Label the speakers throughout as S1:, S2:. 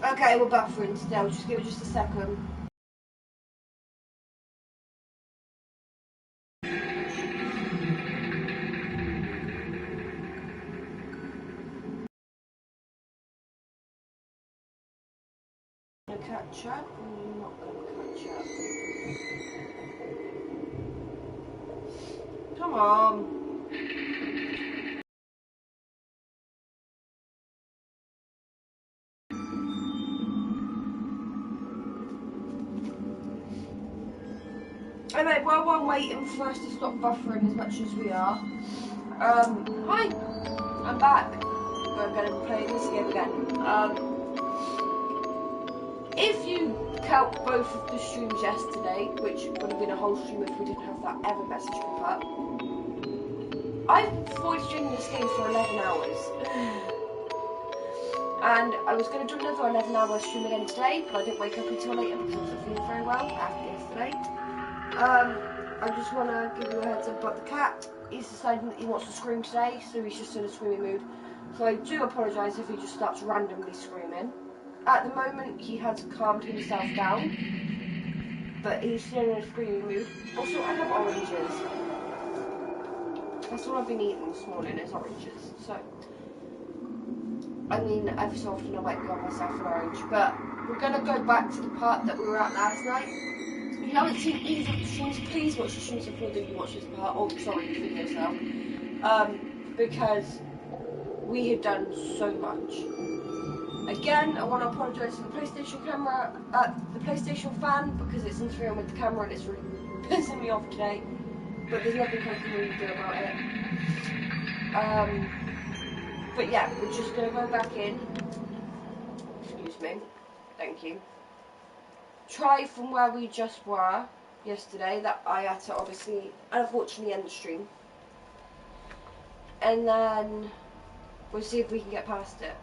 S1: Okay, we're buffering still. Just give it just a second. Gonna catch up? I'm not gonna catch up. Come on. Anyway, while we're waiting for us to stop buffering as much as we are, hi, I'm back. We're going to play this game again. If you count both of the streams yesterday, which would have been a whole stream if we didn't have that ever message pop up, I've avoided streaming this game for 11 hours. And I was going to do another 11-hour stream again today, but I didn't wake up until later because I wasn't feeling very well after yesterday. I just want to give you a heads up about the cat. He's deciding that he wants to scream today, so he's just in a screaming mood. So I do apologise if he just starts randomly screaming. At the moment, he has calmed himself down, but he's still in a screaming mood. Also, I have oranges. That's what I've been eating this morning, is oranges. So, I mean, every so often I might grab myself an orange, but we're going to go back to the part that we were at last night. If you haven't seen either of the streams, please watch the streams before you watch this part. Oh, sorry, the videos now. Because we have done so much. Again, I want to apologise to the PlayStation camera, the PlayStation fan, because it's interfering with the camera and it's really pissing me off today. But there's nothing I can really do about it. But yeah, we're just going to go back in. Excuse me. Thank you. Try from where we just were yesterday, that I had to obviously, unfortunately, end the stream. And then we'll see if we can get past it.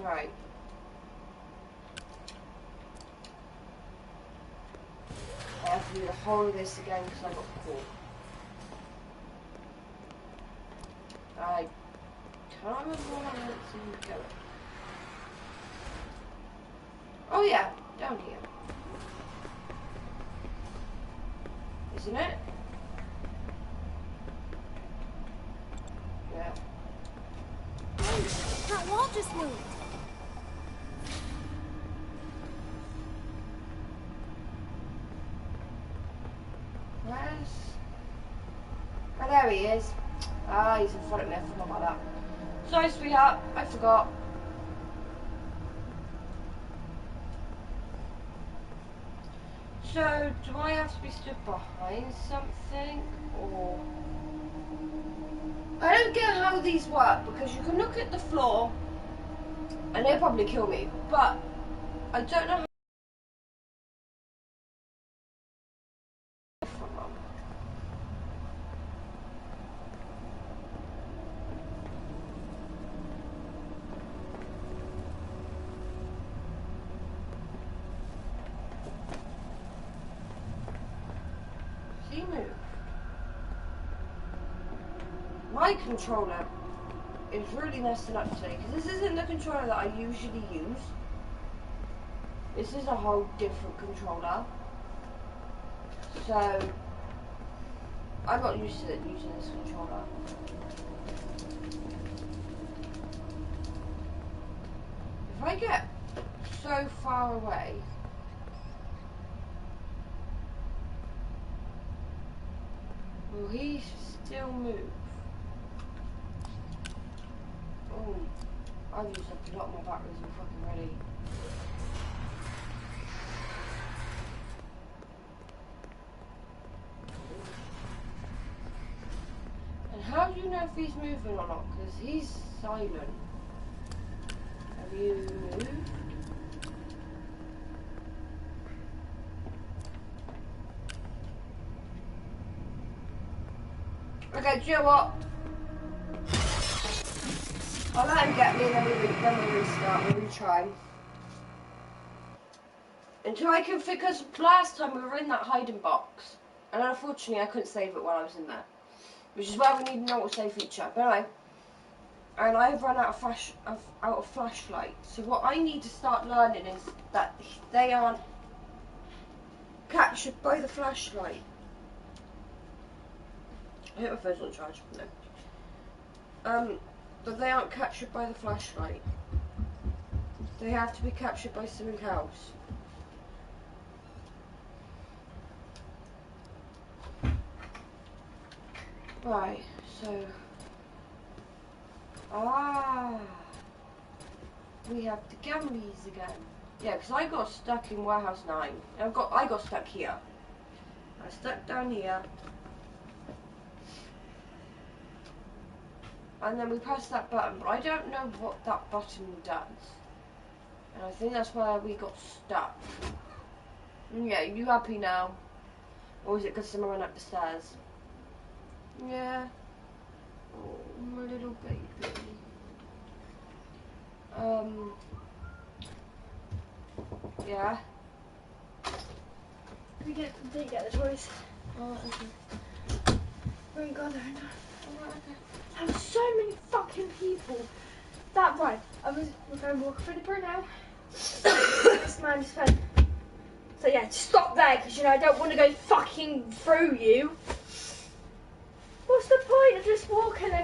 S1: Right. I have to do the whole of this again because I got caught. I can't remember what I meant to go. Oh yeah, down here. Isn't it? Yeah.
S2: Hey, that wall just moved.
S1: Where's... Oh, there he is. Ah, he's in front of me. I forgot about that. Sorry, sweetheart. I forgot. So, do I have to be stood behind something, or... I don't get how these work, because you can look at the floor, and they'll probably kill me, but I don't know how... See, move. My controller is really messing up today, because this isn't the controller that I usually use. This is a whole different controller. So, I'm not used to using this controller. If I get so far away, will he still move? Oh, I've used up a lot more batteries than fucking ready. And how do you know if he's moving or not? Because he's silent. Have you moved? Okay, do you know what? I'll let him get me and then we'll restart, we'll retry. Until I can, because last time we were in that hiding box, and unfortunately I couldn't save it while I was in there. which is why we need an auto-save feature. But anyway, and I've run out of flashlight. So what I need to start learning is that they aren't captured by the flashlight. I hope my phone's on charge. No. But they aren't captured by the flashlight. They have to be captured by something else. Right, so we have the gummies again. Yeah, because I got stuck in warehouse 9. I got stuck here. I stuck down here. And then we pressed that button, but I don't know what that button does. And I think that's why we got stuck. Yeah, you happy now? Or is it because someone went up the stairs? Yeah. Oh, my little baby. Yeah.
S2: We didn't get the toys.
S1: Oh, okay.
S2: We ain't got there enough.
S1: Oh, okay.
S2: There were so many fucking people. That right. We're going to walk through the brew now. This man just went. So yeah, just stop there, because I don't want to go fucking through you. What's the point of just walking there,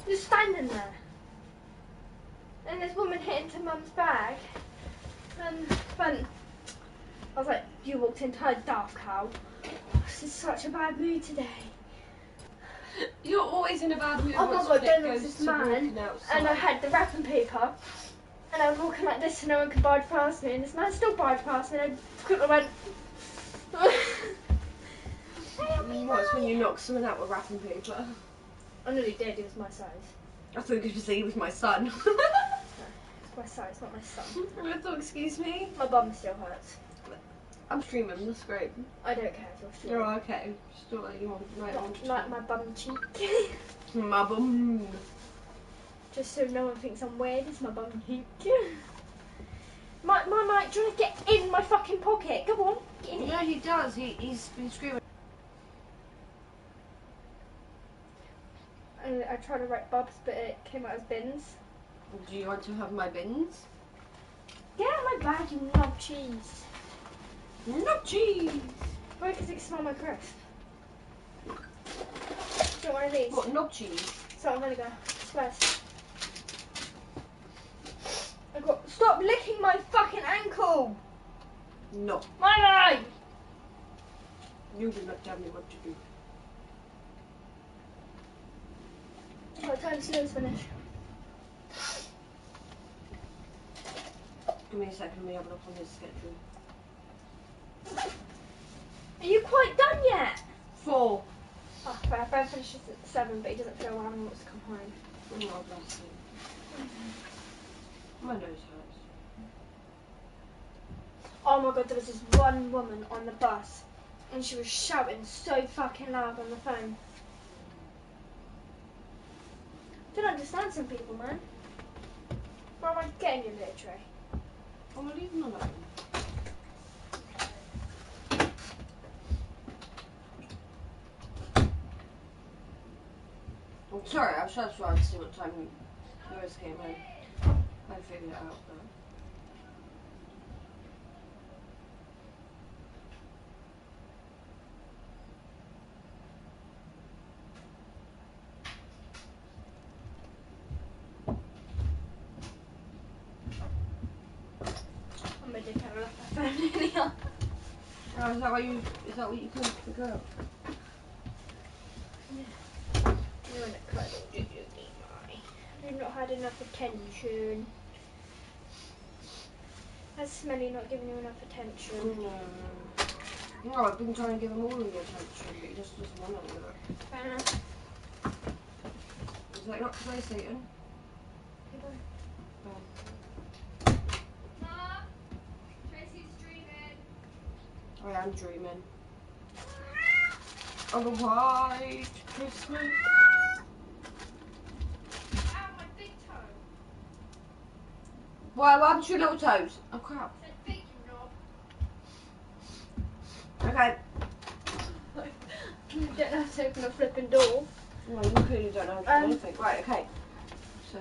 S2: just standing there? And this woman hit into Mum's bag, and then I was like, you walked into her daft cow. This is such a bad mood today.
S1: You're always in a bad mood.
S2: Oh my god, then there was this man, and I had the wrapping paper, and I was walking like this so no one could barge past me, and this man still barged past me, and I quickly went,
S1: What's when you knock someone out with wrapping paper?
S2: I nearly did, it was my size.
S1: I thought you were going to say he was my son.
S2: It's my size, not my son.
S1: I thought, excuse me?
S2: My bum still hurts.
S1: I'm streaming, that's great.
S2: I don't care if you're streaming.
S1: You're okay. Just do what you want. Right,
S2: Not like my bum cheek.
S1: My bum.
S2: Just so no one thinks I'm weird, it's my bum cheek. Mike, do you want to get in my fucking pocket? Come on, get in.
S1: Yeah, he does. He's been screaming.
S2: And I tried to write Bubs, but it came out as bins.
S1: Do you want to have my bins?
S2: Get out of my bag, you knob cheese.
S1: No cheese.
S2: Why? Because it can smell my crisp. Do you want one of these?
S1: What, knob cheese?
S2: Salt and vinegar. Swears. Stop licking my fucking ankle!
S1: No.
S2: My eye!
S1: You do not tell me what to do.
S2: What time is snooze finish?
S1: Give me a second, let me have a look on his schedule.
S2: Are you quite done yet?
S1: 4.
S2: Oh, my friend finishes at 7, but he doesn't feel well and wants to come home.
S1: Oh, bless him. My nose hurts.
S2: Oh my god, there was this one woman on the bus and she was shouting so fucking loud on the phone. I don't understand some people, man. Where am I getting your little tray?
S1: Oh, well, leave him alone. I'm sorry, I was just trying to see what time Lewis came in. I figured it out, but...
S2: I'm a dick, I left my phone in here.
S1: Oh, is that what you couldn't figure out?
S2: You're in a cuddle, do you, Levi? You've not had enough attention. That's smelly not giving you enough attention.
S1: No. No, I've been trying to give him all of the attention, but he just doesn't want any of it.
S2: Fair enough.
S1: Is that not play Satan?
S2: Goodbye.
S1: Oh.
S2: Mom, Tracy's dreaming.
S1: I am dreaming. Of a white Christmas.
S2: Ow, my big toe.
S1: Why, what happened to your little toes? Oh crap.
S2: I said big, you knob.
S1: Okay.
S2: You don't have to open a flipping door.
S1: Well, you clearly don't know how to do anything. Right, okay. So,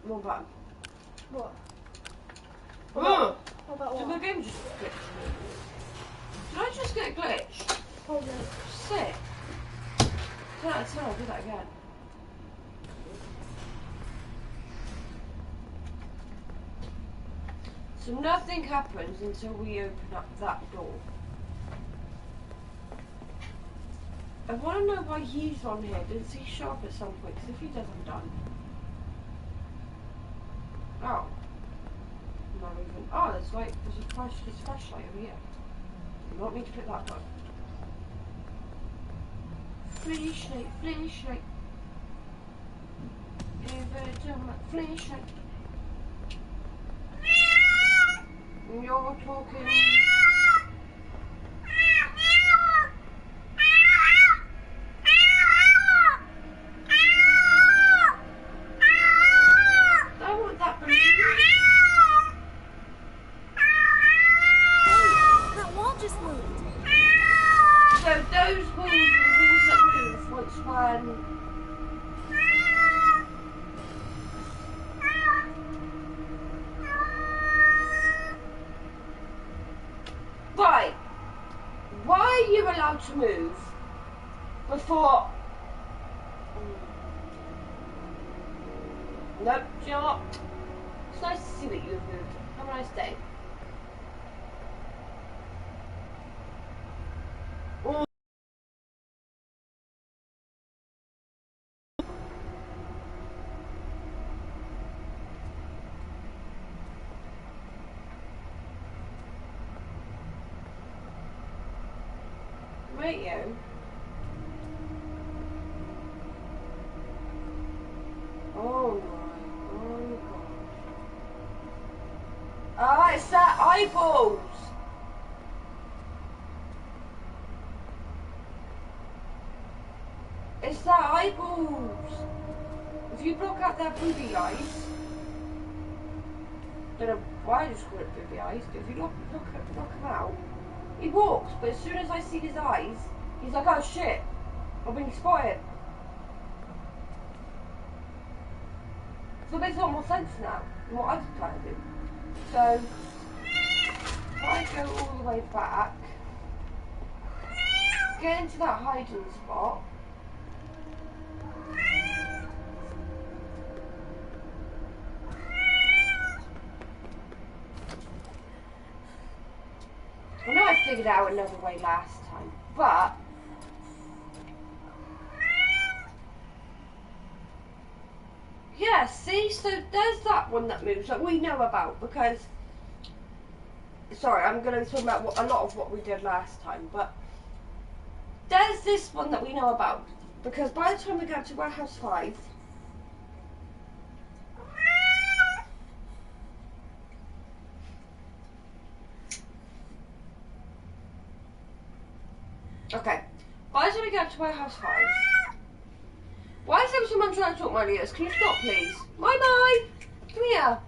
S1: more button.
S2: What?
S1: What
S2: about
S1: did
S2: what?
S1: my game just glitch? Did I just get glitched?
S2: Probably.
S1: Sick. 10 out of 10, I'll do that again. So nothing happens until we open up that door. I want to know why he's on here. Does he show up at some point? Because if he does, I'm done. Oh. Not even. Oh, there's a flashlight over here. You want me to click that button? Flashlight, flashlight. Every time I flashlight. You're talking. I want that balloon.
S3: That wall just moved.
S1: So those walls are the walls that move once one. Right. Why are you allowed to move before? Nope, do you know what? It's nice to see that you have moved. Have a nice day. Oh. Radio. Oh my god. Ah, it's that eyeballs. It's their eyeballs. If you block out their booby eyes, don't know why I just call it booby eyes, but if you block him out, he walks, but as soon as I see his eyes, he's like, oh shit, I've been spotted. So it makes a lot more sense now than what I was trying to do. So, if I go all the way back, get into that hiding spot, I know I figured out another way last time, but yeah, see, so there's that one that moves that we know about because, sorry, I'm going to talk about a lot of what we did last time, but there's this one that we know about because by the time we get to Warehouse 5, okay, by the time we get to Warehouse 5, why is every time I'm trying to talk my ears? Can you stop, please? My, come here.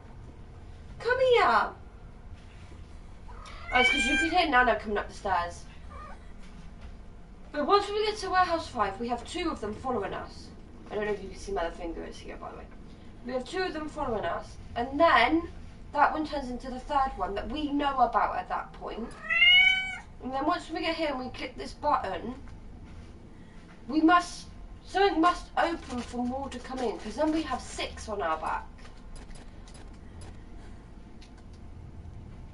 S1: Come here. Oh, it's because you can hear Nana coming up the stairs. But once we get to Warehouse 5, we have 2 of them following us. I don't know if you can see my finger is here, by the way. We have 2 of them following us. And then, that one turns into the 3rd one that we know about at that point. And then once we get here and we click this button, something must open for more to come in, because then we have 6 on our back.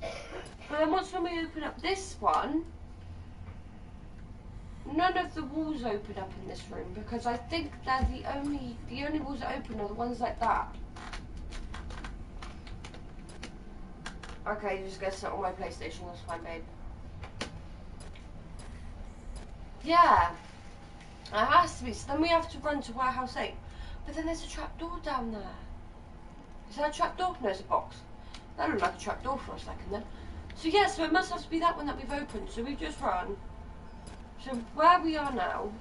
S1: But then once when we open up this one, none of the walls open up in this room because I think they're the only walls that open are the ones like that. Okay, you're just gonna sit on my PlayStation, that's fine, babe. Yeah, it has to be. So then we have to run to Warehouse 8. But then there's a trapdoor down there. Is that a trapdoor? No, it's a box. That looked like a trapdoor for a second then. So yeah, so it must have to be that one that we've opened. So we just run. So where we are now.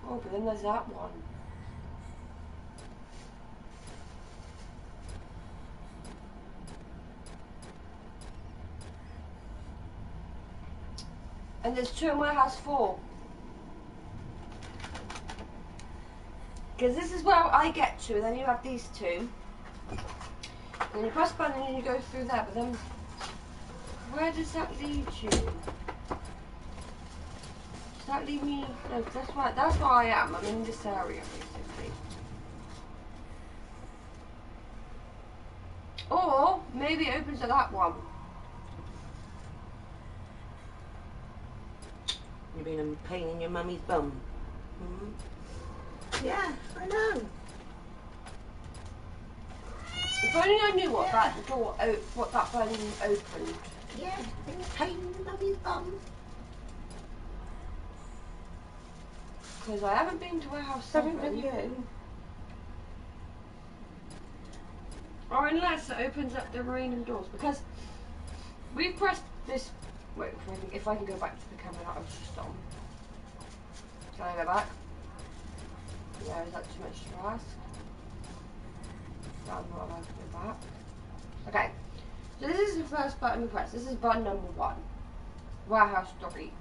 S1: Oh, but then there's that one. And there's 2 in warehouse 4. Because this is where I get to, and then you have these 2. And you press button and you go through there, but then where does that lead you? Does that lead me? No, that's where I am. I'm in this area basically. Or maybe it opens at that one.
S3: You've been a pain in your mummy's bum. Yeah, I know.
S1: If only I knew what that door, what that button opened.
S3: Yeah, been a pain in your mummy's bum.
S1: Because I haven't been to warehouse 7.
S3: Have you?
S1: Or unless it opens up the remaining doors. Because we've pressed this. Wait, if I can go back to the camera that I was just on. Can I go back? Yeah, is that too much to ask? No, I'm not allowed to go back. Okay, so this is the first button we press. This is button number 1. Warehouse 3.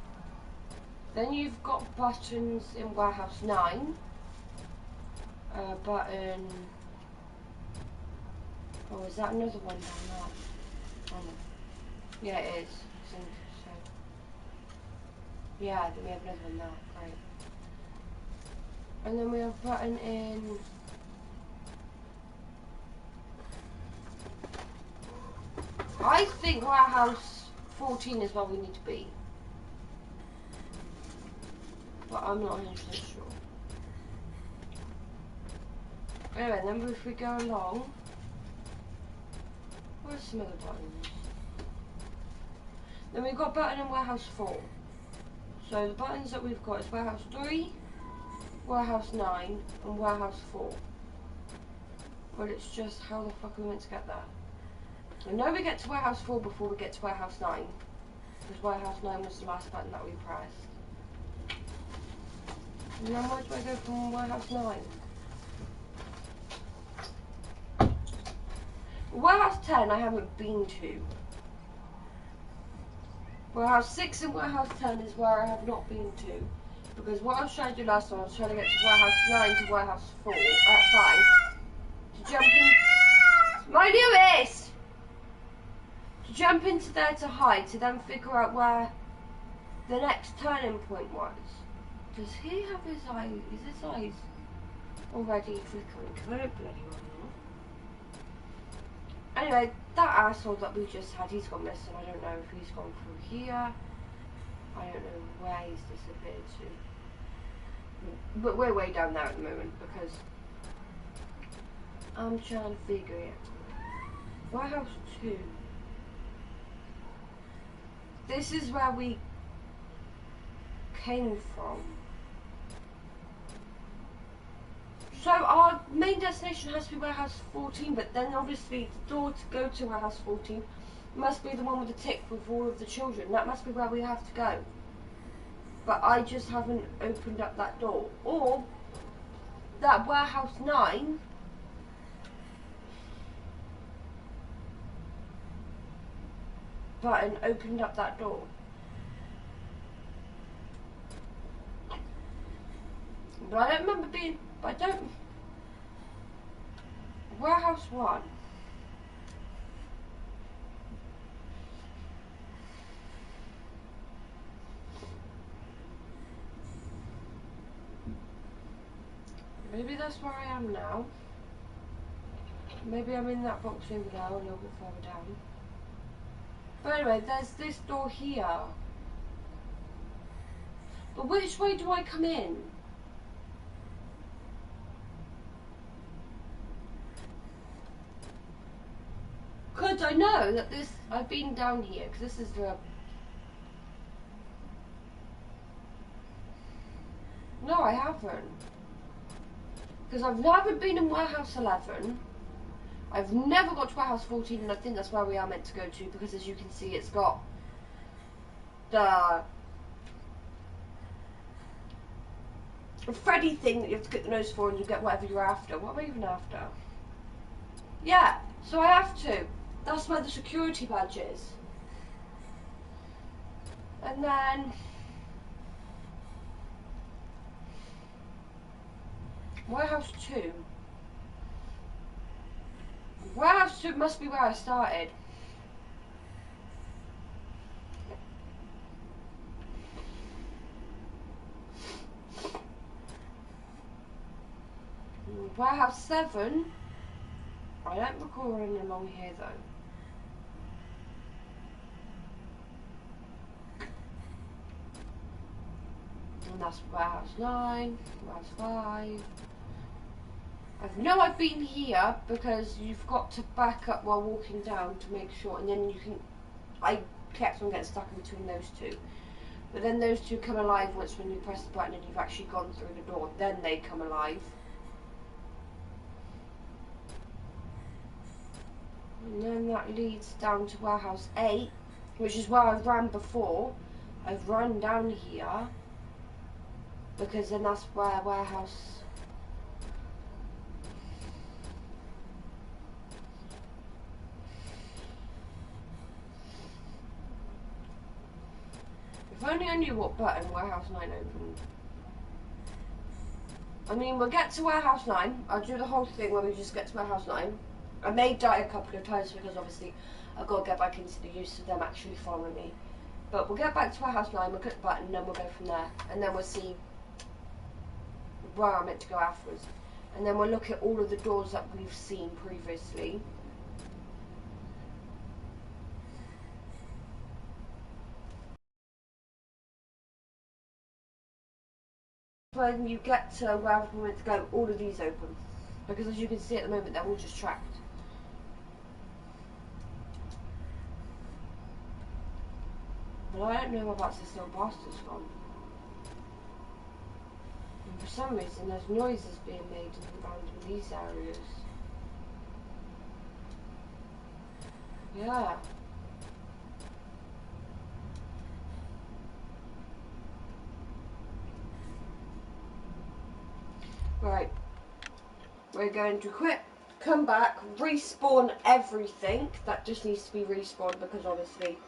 S1: Then you've got buttons in warehouse 9. Button. Oh, is that another one down there? Oh, no. Yeah, it is. I think so. Yeah, then we have another one there. Great. And then we have button in. I think warehouse 14 is where we need to be. But I'm not 100% sure. Anyway, then if we go along, where's some other buttons? Then we've got button in warehouse 4. So the buttons that we've got is warehouse 3, warehouse 9, and warehouse 4. But it's just how the fuck are we meant to get there? I know we get to warehouse 4 before we get to warehouse 9. Because warehouse 9 was the last button that we pressed. And then where do I go from warehouse 9? Warehouse 10 I haven't been to. Warehouse 6 and warehouse 10 is where I have not been to. Because what I was trying to do last time, I was trying to get to warehouse 9 to warehouse 5. To jump in. My Lewis! To jump into there to hide, to then figure out where the next turning point was. Does he have his eye? Is his eyes already flickering? Because I don't bloody well know. Anyway, that asshole that we just had, he's gone missing. I don't know if he's gone through here. I don't know where he's disappeared to. But we're way down there at the moment because I'm trying to figure it out. Warehouse 2. This is where we came from. So our main destination has to be warehouse 14, but then obviously the door to go to warehouse 14 must be the one with the tick with all of the children. That must be where we have to go. But I just haven't opened up that door. Or that warehouse 9 button opened up that door. But I don't remember being. But I don't. Warehouse 1. Maybe that's where I am now. Maybe I'm in that box over there, a little bit further down. But anyway, there's this door here. But which way do I come in? Because I know that this, I've been down here, because this is the... No, I haven't. Because I've never been in warehouse 11. I've never got to warehouse 14, and I think that's where we are meant to go to, because as you can see, it's got the Freddy thing that you have to get the nose for, and you get whatever you're after. What am I even after? Yeah, so I have to. That's where the security badge is. And then Warehouse 2. Warehouse 2 must be where I started. Warehouse 7. I don't recall running along here though. And that's warehouse 9, warehouse 5. I know I've been here because you've got to back up while walking down to make sure, and then you can. I kept on getting stuck in between those two. But then those two come alive once when you press the button and you've actually gone through the door. Then they come alive. And then that leads down to warehouse 8, which is where I've ran before. I've run down here because then that's where warehouse... If only I knew what button warehouse 9 opened. I mean, we'll get to warehouse 9. I'll do the whole thing where we just get to warehouse 9. I may die a couple of times because obviously I've got to get back into the use of them actually following me. But we'll get back to warehouse 9, we'll click the button and then we'll go from there. And then we'll see where I'm meant to go afterwards. And then we'll look at all of the doors that we've seen previously. When you get to wherever we're meant to go, all of these open. Because as you can see at the moment, they're all just tracked. But I don't know whereabouts this little bastard's from. And for some reason, there's noises being made around in these areas. Yeah. Right. We're going to quit, come back, respawn everything. That just needs to be respawned because obviously...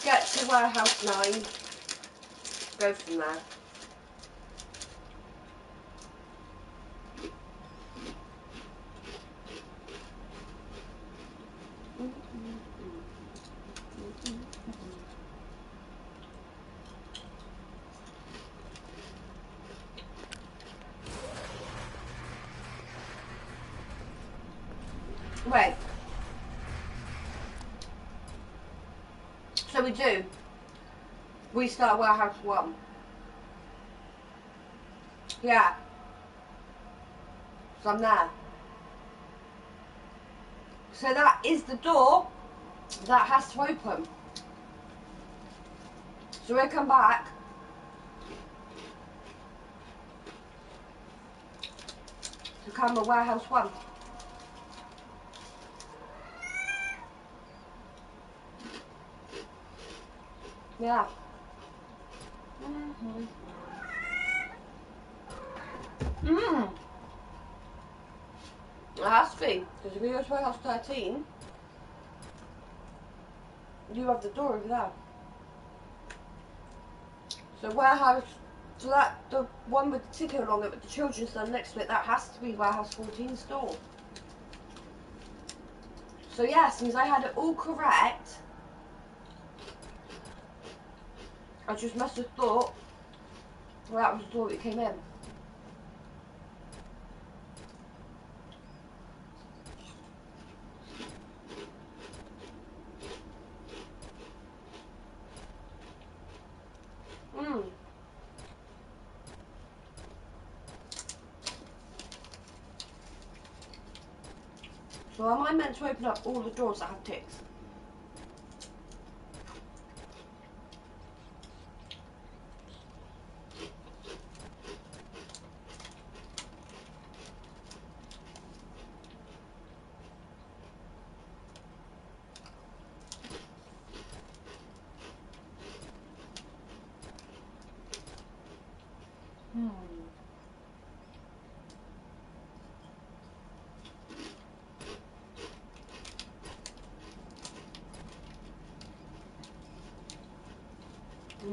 S1: Get to warehouse 9. Go from there. Wait. So we do. We start warehouse 1. Yeah. So I'm there. So that is the door that has to open. So we'll come back. To come to warehouse 1. Yeah. It has to be, because if we go to warehouse 13, you have the door over there. So warehouse, so that, the one with the ticket along it with the children's stand next to it, that has to be warehouse 14's door. So yeah, since I had it all correct, I just must have thought, well, that was the door that came in. So am I meant to open up all the doors that have ticks?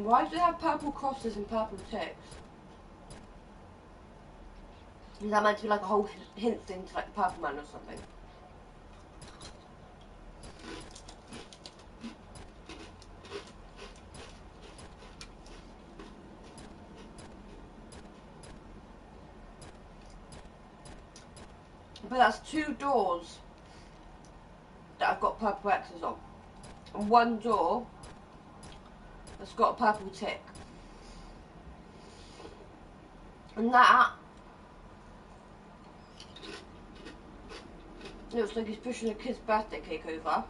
S1: Why do they have purple crosses and purple ticks? Is that meant to be like a whole hint thing to like the Purple Man or something? But that's 2 doors that I've got purple X's on. And 1 door that's got a purple tick. And that looks like he's pushing a kid's birthday cake over.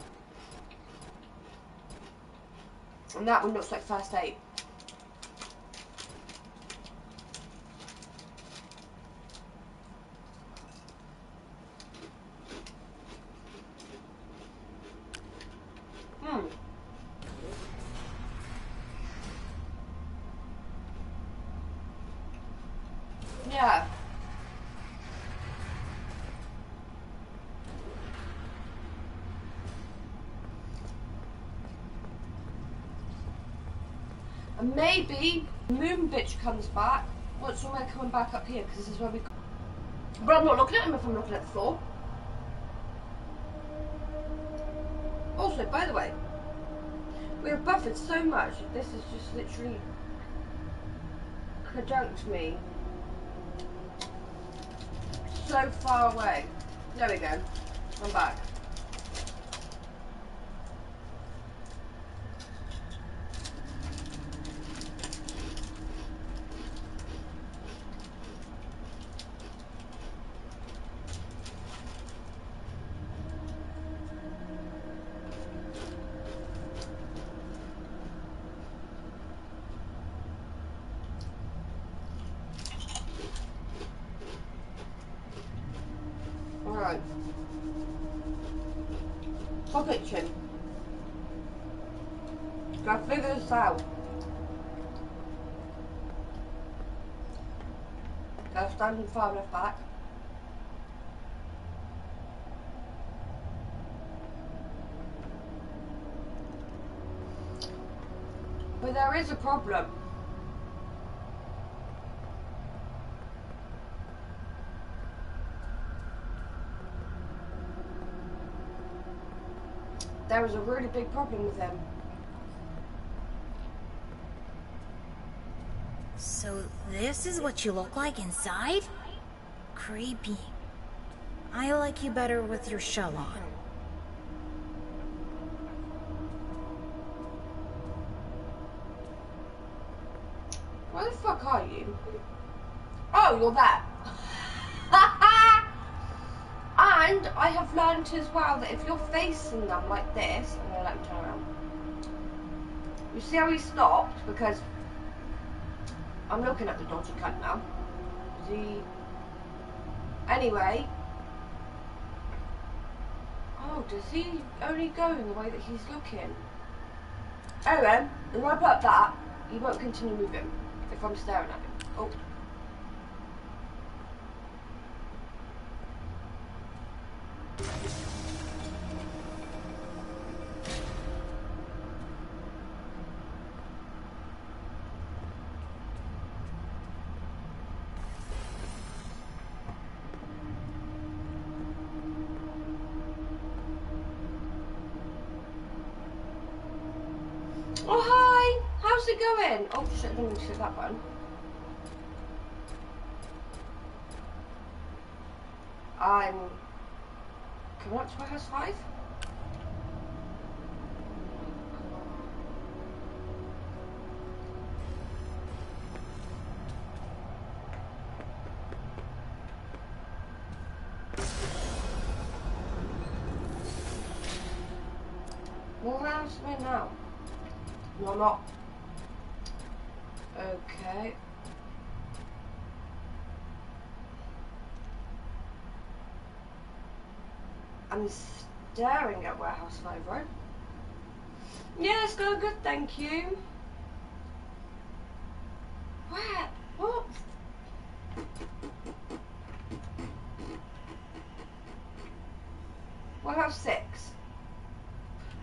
S1: And that one looks like first aid. Yeah. And maybe Moon Bitch comes back once we're coming back up here, because this is where we. But I'm not looking at him if I'm looking at the floor. Also, by the way, we have buffered so much that this is just literally conjuncted me so far away. There we go. I'm back. Alright. Stop itching. Gotta figure this out. Gotta stand far enough back. But there is a problem. There is a really big problem with him.
S4: So this is what you look like inside? Creepy. I like you better with your shell on.
S1: Where the fuck are you? Oh, you're there. And I have learned as well that if you're facing them like this, I'm gonna let him turn around. You see how he stopped? Because I'm looking at the dodgy cunt now. Anyway. Oh, does he only go in the way that he's looking? Anyway, if I put that, he won't continue moving if I'm staring at him. Oh. Oh, hi! How's it going? Oh, shit, I didn't even hit that button. I'm coming up to my house 5. What else am I now? No, I'm not. Okay. I'm staring at Warehouse 5, right? Yeah, it's going good, thank you. Where? What? Warehouse 6.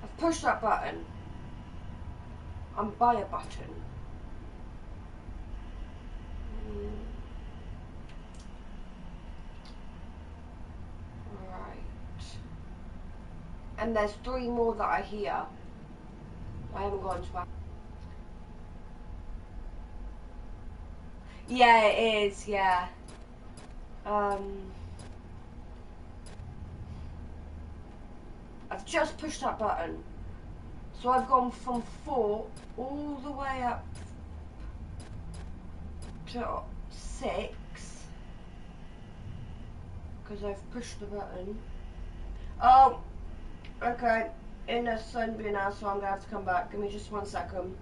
S1: I've pushed that button. I'm by a button. And there's 3 more that I hear. I haven't gone to back. Yeah, it is, yeah. I've just pushed that button. So I've gone from 4 all the way up to 6. Because I've pushed the button. Oh, okay. In a sun bin now, so I'm going to have to come back. Give me just 1 second.